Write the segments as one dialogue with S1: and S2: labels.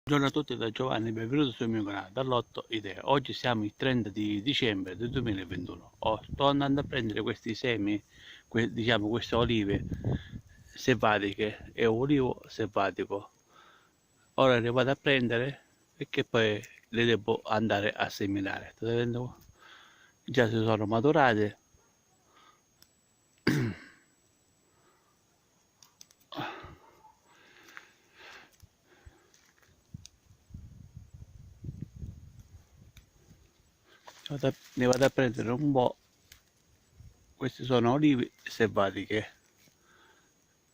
S1: Buongiorno a tutti da Giovanni, benvenuti sul mio canale Dall'Otto Idee. Oggi siamo il 30 di dicembre del 2021. Sto andando a prendere questi semi, diciamo queste olive selvatiche e olivo selvatico. Ora le vado a prendere perché poi le devo andare a seminare. State vedendo? Già si sono maturate. Ne vado a prendere un po'. Queste sono olive selvatiche.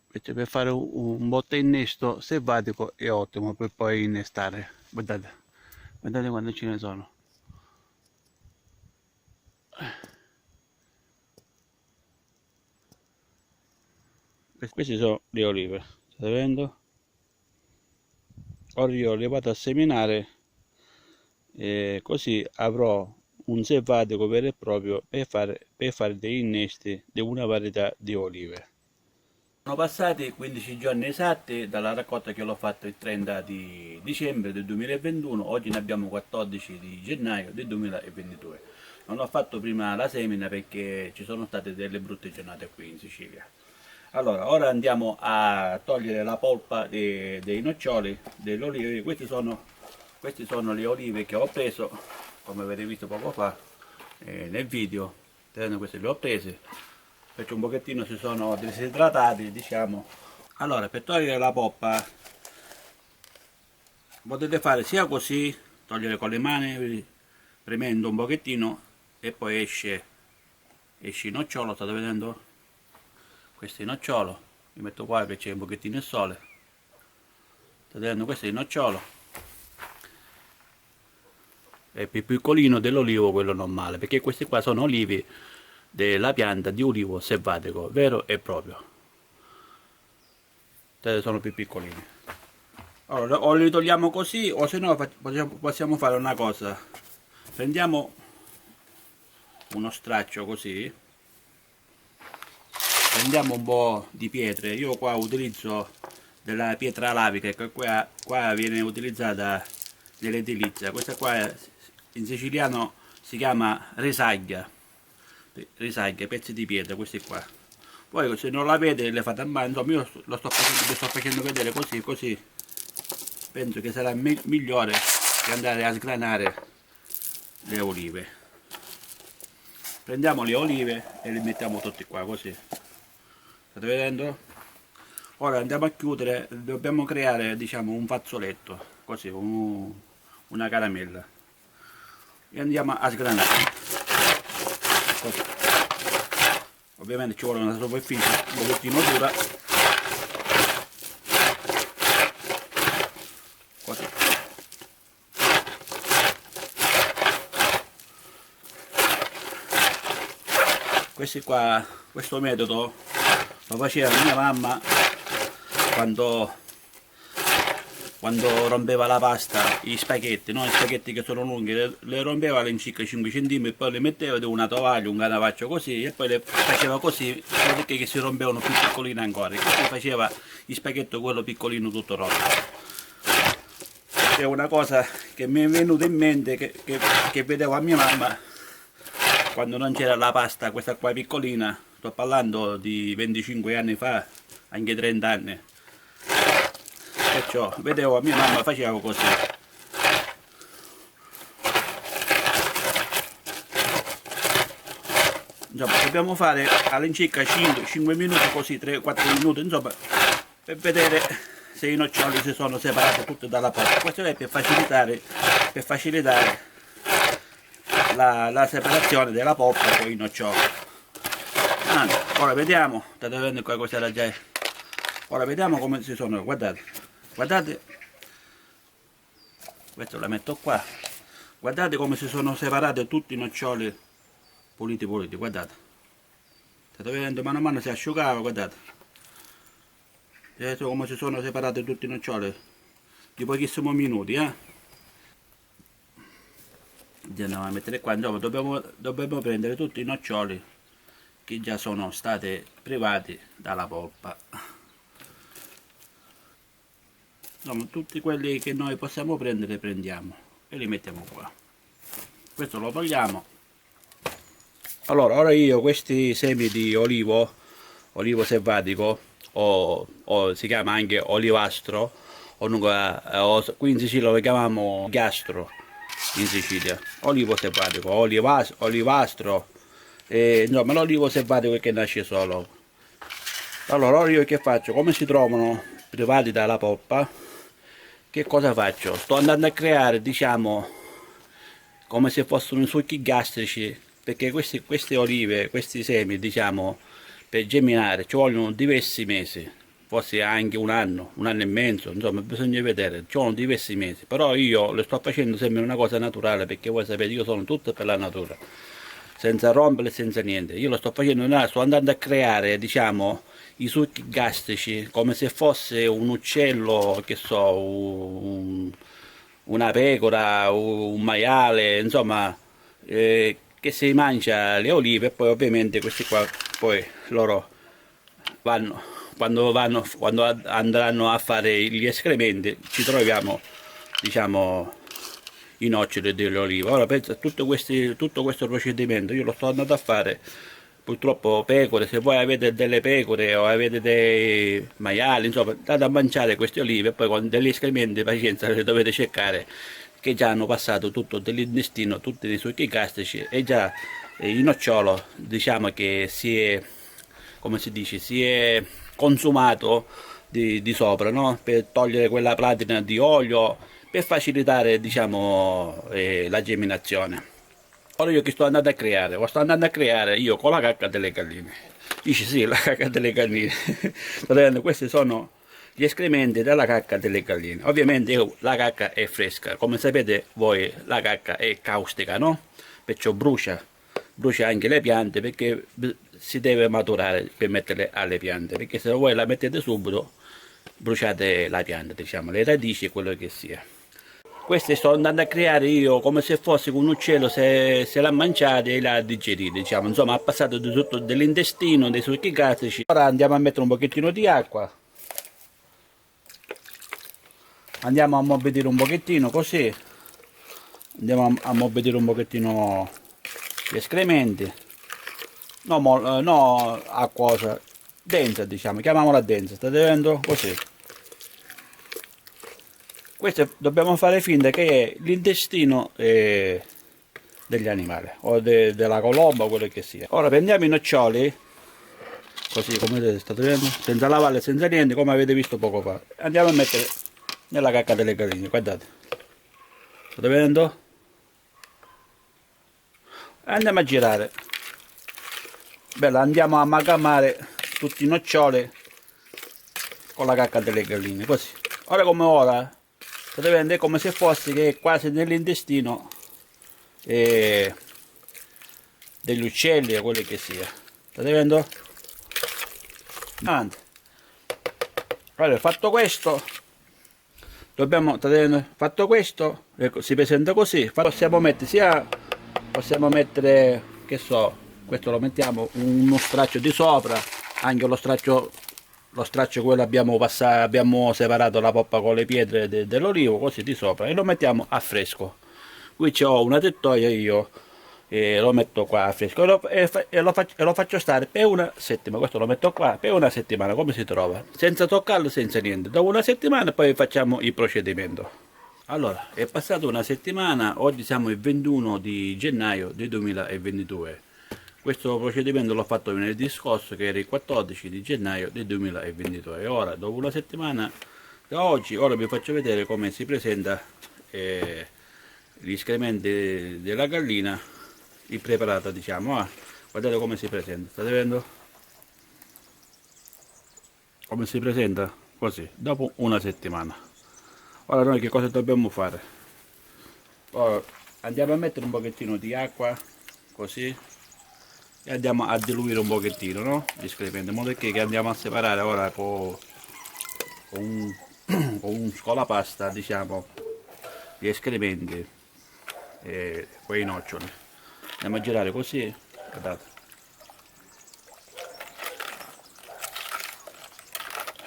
S1: Invece per fare un botte innesto selvatico è ottimo per poi innestare. Guardate quante ce ne sono. Queste sono le olive, state vedendo? Ora io le vado a seminare e così avrò un selvatico vero e proprio per fare degli innesti di una varietà di olive. Sono passati 15 giorni esatti dalla raccolta che l'ho fatta il 30 di dicembre del 2021, oggi ne abbiamo 14 di gennaio del 2022. Non ho fatto prima la semina perché ci sono state delle brutte giornate qui in Sicilia. Allora, ora andiamo a togliere la polpa dei noccioli, delle olive. Queste sono le olive che ho preso, come avete visto poco fa nel video. Queste le ho prese perché un pochettino si sono disidratati, diciamo. Allora, per togliere la polpa potete fare sia così, togliere con le mani, premendo un pochettino e poi esce il nocciolo, state vedendo? Questo è il nocciolo, mi metto qua perché c'è un pochettino il sole. State vedendo? Questo è il nocciolo. È più piccolino dell'olivo, quello normale, perché questi qua sono olivi della pianta di ulivo selvatico, vero e proprio. Sono più piccolini. Allora, o li togliamo così, o se no possiamo fare una cosa. Prendiamo uno straccio così, prendiamo un po' di pietre. Io qua utilizzo della pietra lavica che qua viene utilizzata nell'edilizia. Questa qua in siciliano si chiama risaglia, pezzi di pietra, questi qua. Poi se non la vede le fate a mano, insomma io vi sto facendo vedere così penso che sarà migliore che andare a sgranare le olive. Prendiamo le olive e le mettiamo tutti qua così, state vedendo? Ora andiamo a chiudere, dobbiamo creare, diciamo, un fazzoletto così, una caramella, e andiamo a sgranare così. Ovviamente ci vuole una superficie un pochettino dura, così. Questo metodo lo faceva mia mamma quando rompeva la pasta, gli spaghetti, no? Gli spaghetti che sono lunghi, le rompeva all'incirca 5 cm e poi le metteva di una tovaglia, un canavaccio così, e poi le faceva così, perché che si rompevano più piccoline ancora, e così faceva gli spaghetti quello piccolino tutto rotto. È una cosa che mi è venuta in mente, che vedevo a mia mamma quando non c'era la pasta, questa qua piccolina, sto parlando di 25 anni fa, anche 30 anni. Perciò vedevo a mia mamma facevo così. Insomma, dobbiamo fare all'incirca 5 minuti così, 3-4 minuti, insomma, per vedere se i noccioli si sono separati tutti dalla polpa. Questo è per facilitare la separazione della polpa con i noccioli. Ora vediamo, state vedendo qua cosa era già. Ora vediamo come si sono, guardate, questo la metto qua, guardate come si sono separati tutti i noccioli puliti, guardate, state vedendo, mano a mano si asciugava, guardate, vedete come si sono separati tutti i noccioli, di pochissimi minuti, andiamo a mettere qua, insomma dobbiamo prendere tutti i noccioli che già sono stati privati dalla polpa. insomma tutti quelli che noi possiamo prendere prendiamo e li mettiamo qua. Questo lo togliamo. Allora, ora io questi semi di olivo selvatico, o si chiama anche olivastro, qui in Sicilia lo chiamiamo gastro, in Sicilia, olivo selvatico, olivastro, insomma l'olivo selvatico è che nasce solo. Allora, ora io che faccio? Come si trovano privati dalla polpa, che cosa faccio? Sto andando a creare, diciamo, come se fossero i succhi gastrici, perché queste olive, questi semi, diciamo, per germinare ci vogliono diversi mesi, forse anche un anno e mezzo, insomma bisogna vedere, ci vogliono diversi mesi, però io lo sto facendo sempre una cosa naturale, perché voi sapete io sono tutto per la natura, senza rompere, senza niente, io lo sto facendo, sto andando a creare, diciamo, i succhi gastrici come se fosse un uccello, che so, una pecora, un maiale, insomma, che si mangia le olive, e poi ovviamente questi qua poi loro vanno, quando andranno a fare gli escrementi, ci troviamo, diciamo, i noccioli delle olive. Ora pensa, tutto questo procedimento io lo sto andando a fare. Purtroppo pecore, se voi avete delle pecore o avete dei maiali, insomma, date a mangiare queste olive e poi con degli escrementi, pazienza, le dovete cercare, che già hanno passato tutto dell'intestino, tutti i succhi gastrici, e già il nocciolo, diciamo che si è, come si dice, si è consumato di sopra, no? Per togliere quella platina di olio, per facilitare, diciamo, la germinazione. Ora io che sto andando a creare? Lo sto andando a creare io con la cacca delle galline. Dici sì, la cacca delle galline. Questi sono gli escrementi della cacca delle galline. Ovviamente la cacca è fresca, come sapete voi la cacca è caustica, no? Perciò brucia anche le piante, perché si deve maturare per metterle alle piante, perché se voi la mettete subito bruciate la pianta, diciamo, le radici e quello che sia. Queste sto andando a creare io come se fosse un uccello, se l'ha mangiata e l'ha digerita, diciamo, insomma ha passato di tutto dell'intestino, dei succhi gastrici. Ora andiamo a mettere un pochettino di acqua, andiamo a ammorbidire un pochettino così, andiamo a ammorbidire un pochettino gli escrementi, no acquosa, densa, diciamo, chiamiamola densa, state vedendo? Così. Questo dobbiamo fare finta che è l'intestino degli animali, o della colomba, quello che sia. Ora prendiamo i noccioli, così come state vedendo, senza lavare, senza niente, come avete visto poco fa. Andiamo a mettere nella cacca delle galline, guardate. State vedendo? Andiamo a girare. Bella, andiamo a amalgamare tutti i noccioli con la cacca delle galline, così. Ora come ora, state vedendo, è come se fosse che è quasi nell'intestino degli uccelli o quello che sia. State vedendo? Avanti. Allora, fatto questo, state vedendo? Fatto questo, ecco, si presenta così. Possiamo mettere, che so, questo lo mettiamo uno straccio di sopra, anche lo straccio quello abbiamo separato la poppa con le pietre dell'olivo, così di sopra, e lo mettiamo a fresco. Qui ho una tettoia io, e lo metto qua a fresco e lo faccio stare per una settimana. Questo lo metto qua per una settimana, come si trova, senza toccarlo, senza niente. Dopo una settimana poi facciamo il procedimento. Allora, è passata una settimana, oggi siamo il 21 di gennaio del 2022. Questo procedimento l'ho fatto venerdì scorso, che era il 14 di gennaio del 2022. E ora, dopo una settimana da oggi, ora vi faccio vedere come si presenta gli escrementi della gallina, il preparato, diciamo. Guardate come si presenta, state vedendo? Come si presenta? Così, dopo una settimana. Ora noi che cosa dobbiamo fare? Ora, andiamo a mettere un pochettino di acqua, così, e andiamo a diluire un pochettino, no? Gli escrementi, in modo che andiamo a separare ora con un scolapasta, diciamo, gli escrementi e quei noccioli. Andiamo a girare così, guardate.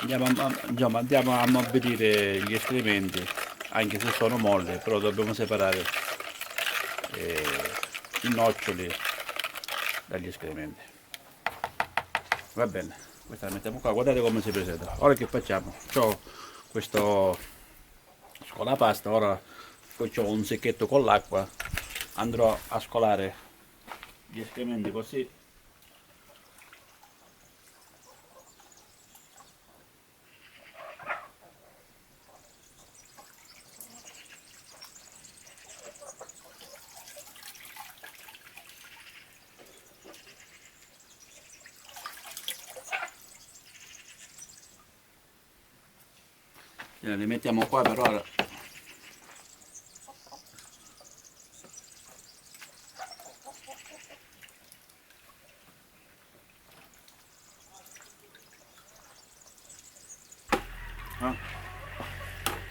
S1: insomma, andiamo a ammorbidire gli escrementi, anche se sono molli, però dobbiamo separare i noccioli dagli escrementi. Va bene, questa la mettiamo qua, guardate come si presenta. Ora che facciamo? C'ho questo scolapasta, ora poi c'ho un secchetto con l'acqua, andrò a scolare gli escrementi così. Li mettiamo qua per ora.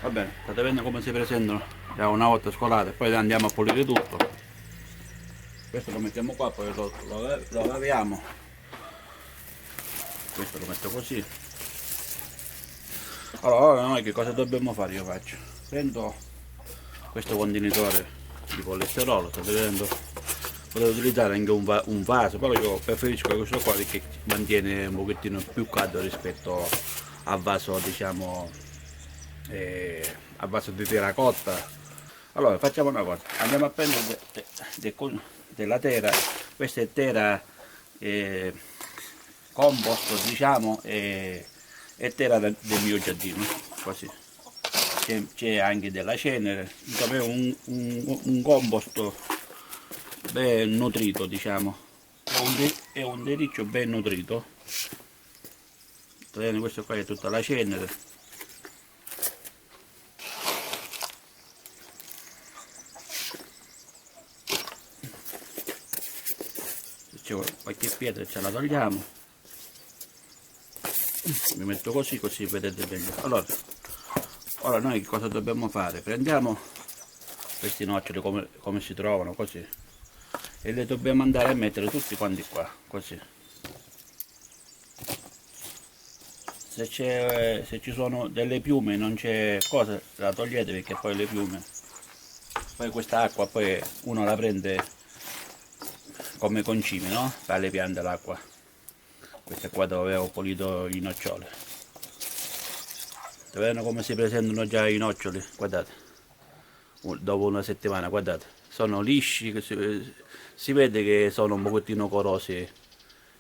S1: Va bene, state vedendo come si presentano già una volta scolate, poi andiamo a pulire tutto. Questo lo mettiamo qua, poi lo laviamo. Questo lo metto così. Allora noi che cosa dobbiamo fare? Io faccio, prendo questo contenitore di colesterolo, state vedendo, potete utilizzare anche un vaso, però io preferisco questo qua perché mantiene un pochettino più caldo rispetto al vaso, diciamo, a vaso di terracotta. Allora facciamo una cosa, andiamo a prendere della tera, questa è tera compost, diciamo, e terra del mio giardino, così. C'è anche della cenere, insomma è un compost ben nutrito, diciamo, è un terriccio ben nutrito. Questo qua è tutta la cenere. Se c'è qualche pietra ce la togliamo. Mi metto così, così vedete bene. Allora, ora noi che cosa dobbiamo fare? Prendiamo questi noccioli come si trovano, così, e li dobbiamo andare a mettere tutti quanti qua, così. Se ci sono delle piume, non c'è cosa, la togliete perché poi le piume, poi questa acqua poi uno la prende come concime, no? Per le piante l'acqua. Questa è qua dove avevo pulito i noccioli. Vedete come si presentano già i noccioli? Guardate, dopo una settimana, guardate, sono lisci, si vede che sono un pochettino corosi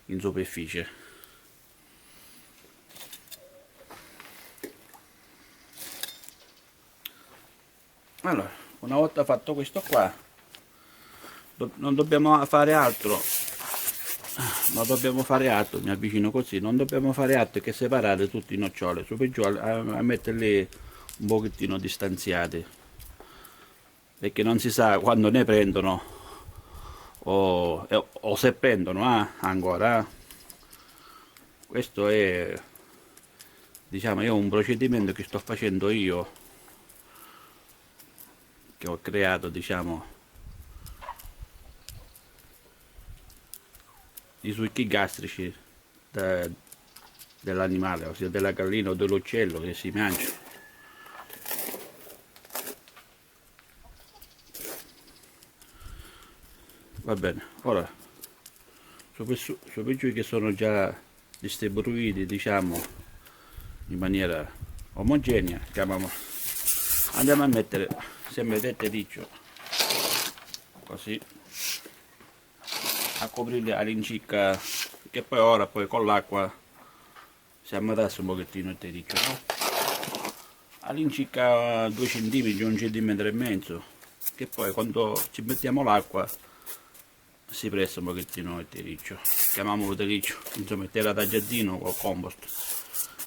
S1: in superficie. Allora, una volta fatto questo qua, non dobbiamo fare altro, mi avvicino così, non dobbiamo fare altro che separare tutti i noccioli, su per giù, a metterli un pochettino distanziati, perché non si sa quando ne prendono o se prendono ancora. Questo è, diciamo, è un procedimento che sto facendo io, che ho creato, diciamo, i succhi gastrici dell'animale, ossia della gallina o dell'uccello che si mangia. Va bene, ora su per giù che sono già distribuiti, diciamo, in maniera omogenea, andiamo a mettere sempre del terriccio, così, a coprirli all'incirca, che poi ora poi con l'acqua si ammatassa un pochettino il terriccio, no? All'incirca 2 cm, 1 cm e mezzo, che poi quando ci mettiamo l'acqua si pressa un pochettino il terriccio, chiamiamolo terriccio, insomma terra da giardino o compost,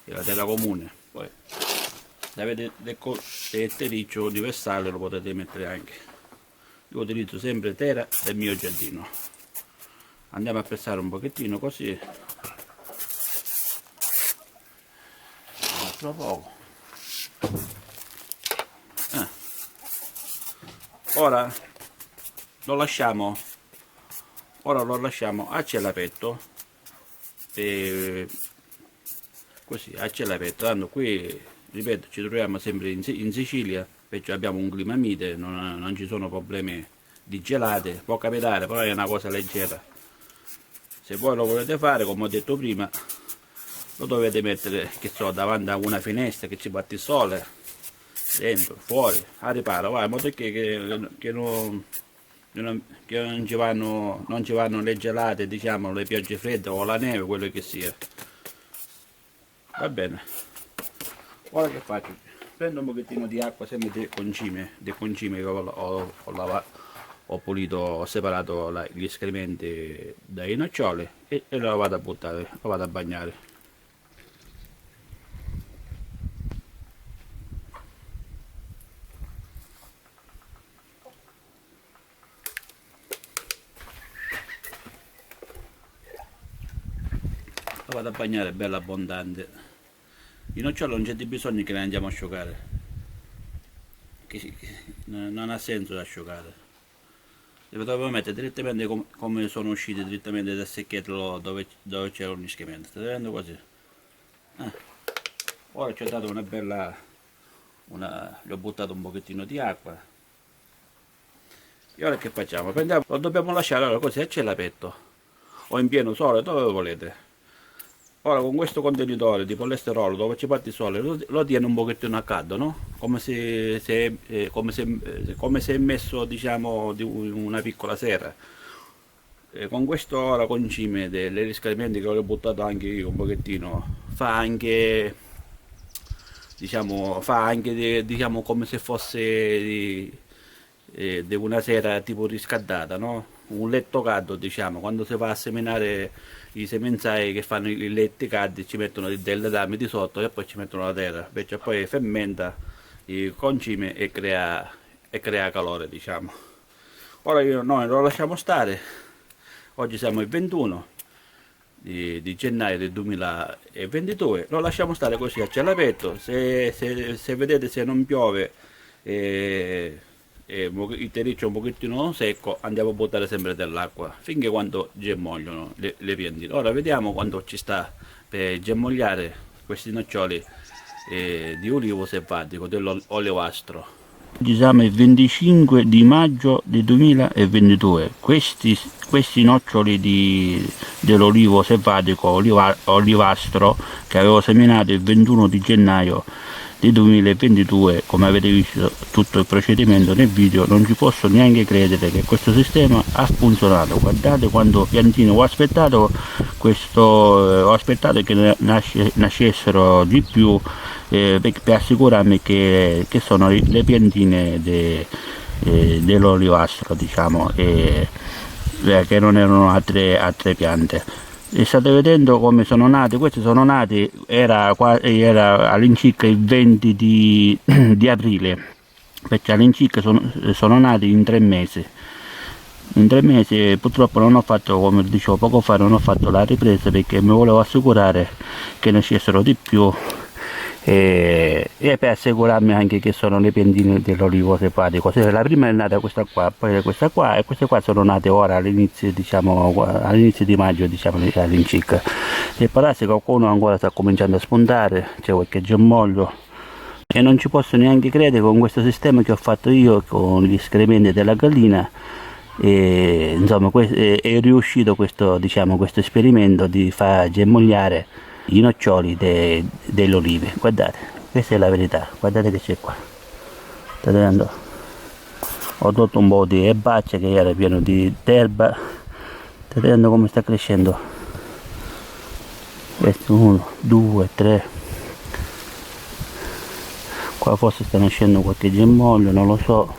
S1: è la terra comune. Poi se avete del terriccio universale lo potete mettere anche, io utilizzo sempre terra del mio giardino. Andiamo a pressare un pochettino così, un altro poco. Ora lo lasciamo a cielo aperto per così a cielo aperto. Tanto qui, ripeto, ci troviamo sempre in Sicilia, perciò abbiamo un clima mite, non ci sono problemi di gelate, può capitare, però è una cosa leggera. Se voi lo volete fare, come ho detto prima, lo dovete mettere, che so, davanti a una finestra che ci batte il sole, dentro, fuori, a riparo, vai, in modo che non ci vanno le gelate, diciamo, le piogge fredde o la neve, quello che sia. Va bene. Ora che faccio? Prendo un pochettino di acqua, sempre del concime che ho pulito, ho separato gli escrementi dai noccioli e lo vado a buttare, lo vado a bagnare. Lo vado a bagnare bello abbondante. I noccioli non c'è di bisogno che li andiamo a asciugare, non ha senso da asciugare. Li potevo mettere direttamente come sono usciti direttamente dal secchietto dove c'era un ischiamento. State vedendo così? Ora ci ho dato una bella, gli ho buttato un pochettino di acqua. E ora che facciamo? Prendiamo, lo dobbiamo lasciare allora così a cielo aperto o in pieno sole, dove volete. Ora con questo contenitore di polistirolo dove ci parte il sole lo tiene un pochettino a caldo, no? Come se è messo, diciamo, di una piccola sera. Con questo ora concime dei riscaldamenti che ho buttato anche io un pochettino, fa anche, diciamo, diciamo come se fosse di una sera tipo riscaldata, no? Un letto caldo, diciamo, quando si va a seminare i semenzai che fanno i letti caldi ci mettono delle lame di sotto e poi ci mettono la terra, perciò poi fermenta, concime e crea calore, diciamo. Ora noi lo lasciamo stare. Oggi siamo il 21 di gennaio del 2022, lo lasciamo stare così a cielo aperto. Se vedete, se non piove il terriccio un pochettino secco, andiamo a buttare sempre dell'acqua finché quando germogliano le piantine. Ora vediamo quando ci sta per germogliare questi noccioli di ulivo selvatico dell'olivastro. Oggi siamo il 25 di maggio del 2022. Questi noccioli dell'olivo selvatico olivastro che avevo seminato il 21 di gennaio del 2022, come avete visto tutto il procedimento nel video, non ci posso neanche credere che questo sistema ha funzionato. Guardate quando piantine ho aspettato che nascessero di più per assicurarmi che sono le piantine dell'olivastro, diciamo, che non erano altre piante. E state vedendo come sono nati. Questi sono nati, era all'incirca il 20 di aprile, perché all'incirca sono nati in 3 mesi. In 3 mesi purtroppo non ho fatto, come dicevo poco fa, non ho fatto la ripresa perché mi volevo assicurare che nascessero di più e per assicurarmi anche che sono le piantine dell'olivo selvatico. La prima è nata questa qua, poi questa qua, e queste qua sono nate ora all'inizio, diciamo, all'inizio di maggio, diciamo, all'incirca. E però se qualcuno ancora sta cominciando a spuntare, c'è qualche germoglio, e non ci posso neanche credere con questo sistema che ho fatto io con gli escrementi della gallina. E insomma è riuscito questo, diciamo, questo esperimento di far germogliare i noccioli delle olive. Guardate, questa è la verità, guardate che c'è qua, state vedendo? Ho tolto un po' di erbaccia che era pieno di erba, state vedendo come sta crescendo. Questo 1, 2, 3, qua forse sta nascendo qualche germoglio, non lo so,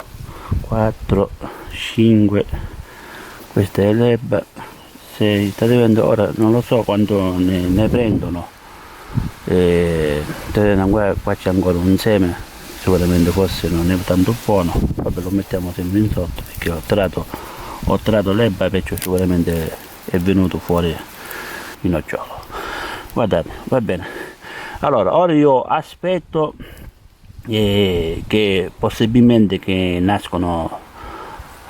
S1: 4, 5, questa è l'erba, 6, state vedendo. Ora non lo so quanto ne prendono, state vedendo, qua c'è ancora un seme, sicuramente forse non è tanto buono, vabbè, lo mettiamo sempre in sotto perché ho tratto l'erba, perciò sicuramente è venuto fuori il nocciolo. Guardate, va bene. Allora ora io aspetto che possibilmente che nascono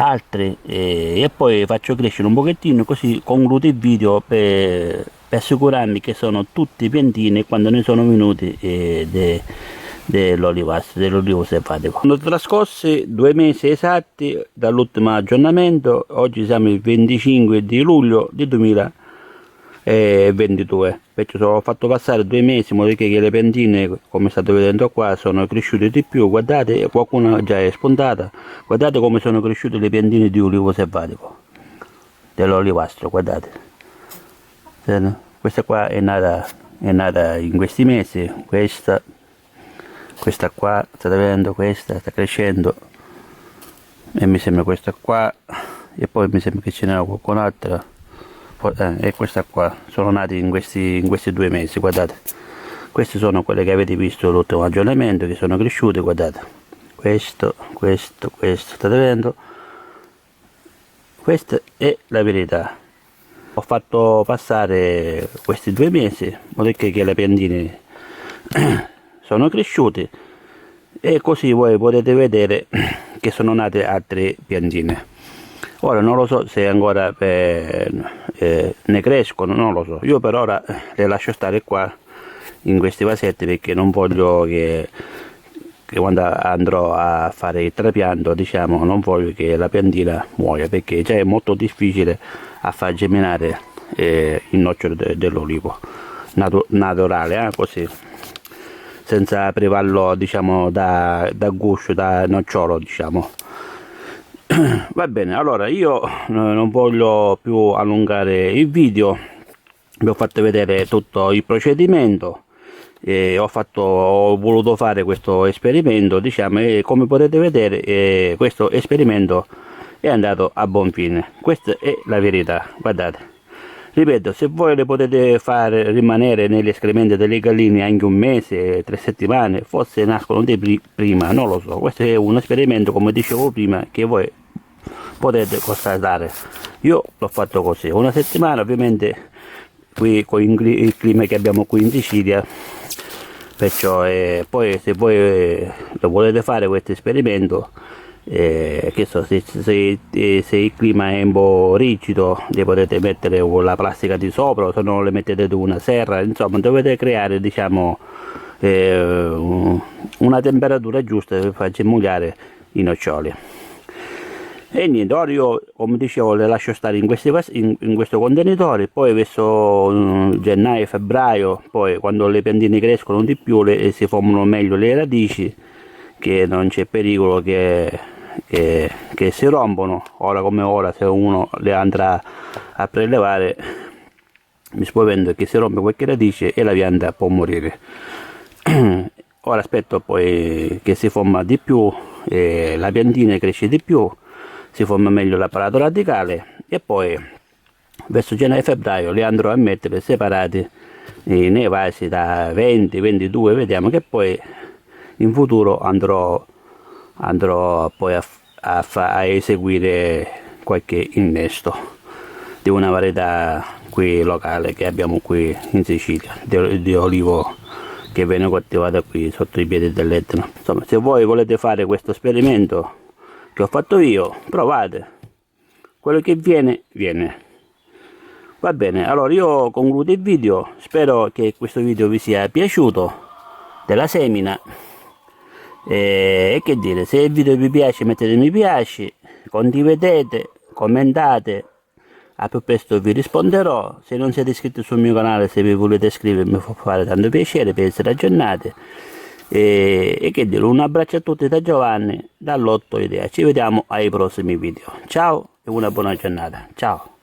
S1: altri e poi faccio crescere un pochettino, così concludo il video per per assicurarmi che sono tutti piantine quando ne sono venuti dell'olivastro, dell'olivo selvatico. Sono trascorsi 2 mesi esatti dall'ultimo aggiornamento, oggi siamo il 25 di luglio di 2022, perciò ho fatto passare 2 mesi in modo che le piantine, come state vedendo qua, sono cresciute di più. Guardate, qualcuna già è spuntata, guardate come sono cresciute le piantine di olivo selvatico, dell'olivastro, guardate. Questa qua è nata in questi mesi, questa qua, state vedendo, questa sta crescendo, e mi sembra questa qua, e poi mi sembra che ce n'era qualcun'altra, e questa qua, sono nati in questi 2 mesi, guardate. Queste sono quelle che avete visto l'ultimo aggiornamento, che sono cresciute, guardate, questo, state vedendo, questa è la verità. Ho fatto passare questi 2 mesi in modo che le piantine sono cresciute, e così voi potete vedere che sono nate altre piantine. Ora non lo so se ancora ne crescono, non lo so, io per ora le lascio stare qua in questi vasetti, perché non voglio che quando andrò a fare il trapianto, diciamo, non voglio che la piantina muoia, perché già è molto difficile a far germinare il nocciolo dell'olivo naturale, così, senza privarlo, diciamo, da guscio, da nocciolo, diciamo. Va bene, allora io non voglio più allungare il video, vi ho fatto vedere tutto il procedimento, e ho voluto fare questo esperimento, diciamo, e come potete vedere questo esperimento è andato a buon fine. Questa è la verità, guardate. Ripeto, se voi le potete fare rimanere negli escrementi delle galline anche 1 mese, 3 settimane, forse nascono di prima, non lo so. Questo è un esperimento, come dicevo prima, che voi potete constatare. Io l'ho fatto così, 1 settimana, ovviamente qui con il clima che abbiamo qui in Sicilia, perciò poi se voi lo volete fare questo esperimento, che so, se il clima è un po' rigido, le potete mettere la plastica di sopra, o se no le mettete su una serra, insomma dovete creare, diciamo, una temperatura giusta per far germogliare i noccioli. E niente, ora io, come dicevo, le lascio stare in questo contenitore, poi verso gennaio, febbraio, poi quando le piantine crescono di più, si formano meglio le radici, che non c'è pericolo che si rompono. Ora come ora, se uno le andrà a prelevare, mi spavento che si rompe qualche radice e la pianta può morire. Ora aspetto poi che si forma di più, la piantina cresce di più, si forma meglio l'apparato radicale, e poi verso gennaio e febbraio li andrò a mettere separati nei vasi da 20-22, vediamo, che poi in futuro andrò poi a eseguire qualche innesto di una varietà qui locale che abbiamo qui in Sicilia, di olivo che viene coltivata qui sotto i piedi dell'Etna. Insomma, se voi volete fare questo esperimento che ho fatto io, provate, quello che viene. Va bene, allora io concludo il video, spero che questo video vi sia piaciuto della semina, e che dire, se il video vi piace mettete mi piace, condividete, commentate, a più presto vi risponderò. Se non siete iscritti sul mio canale, se vi volete iscrivermi, mi fa fare tanto piacere per essere aggiornati. E che dire, un abbraccio a tutti da Giovanni, dall'Otto Idea. Ci vediamo ai prossimi video. Ciao e una buona giornata. Ciao.